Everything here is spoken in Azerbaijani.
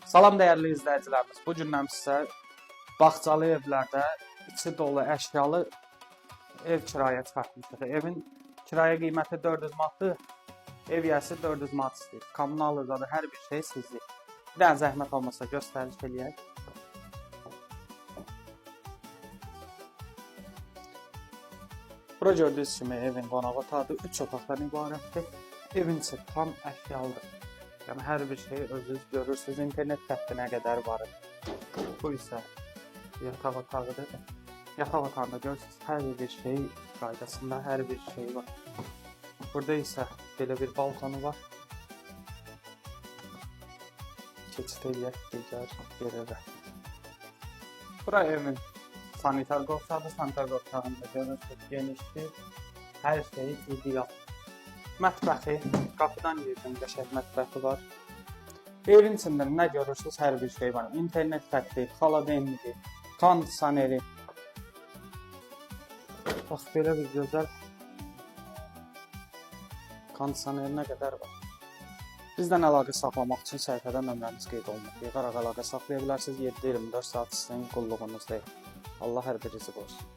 Salam dəyərli izləyicilərimiz. Bu gündən sizə bağçalı evlərdə içi dolu əşyalı ev kirayə çıxartmışıq. Evin kirayə qiyməti 400 manatdır. Ev yəsi 400 manat istəyir. Kommunal da hər bir şey sizlik. Bir dənə zəhmət olmasa göstəriş eləyək. Bura gördüyünüz kimi evin qonaq otağı 3 otaqdan ibarətdir. Evin içi tam əşyalıdır. Yəni hər bir şey özünüz görürsünüz. İnternet xəttinə qədər var. Bu isə yataq otağıdır. Yataq otağında görürsünüz hər bir şey qaydasında hər bir şey var. Burada isə belə bir balkonu var. Keçid eləyək digər yerlərə. Bura evin sanitar qovşağı. Sanitar qovşağında görürsünüz genişdir. Hər şey ideal. Mətbəxi, qapıdan girdim, qəşəng mətbəxi var. Evin içində nə görürsünüz, hər bir şey var. İnternet xətti, xaladenlidir, kondisioneri. Bax, belə bir gözəl kondisionerinə qədər var. Bizdən əlaqə saxlamaq üçün səhifədə nömrəmiz qeyd olunur. Yığaraq əlaqə saxlaya bilərsiniz. 7-24 saat sizin qulluğunuzdayıq. Allah hər birinizi qorusun.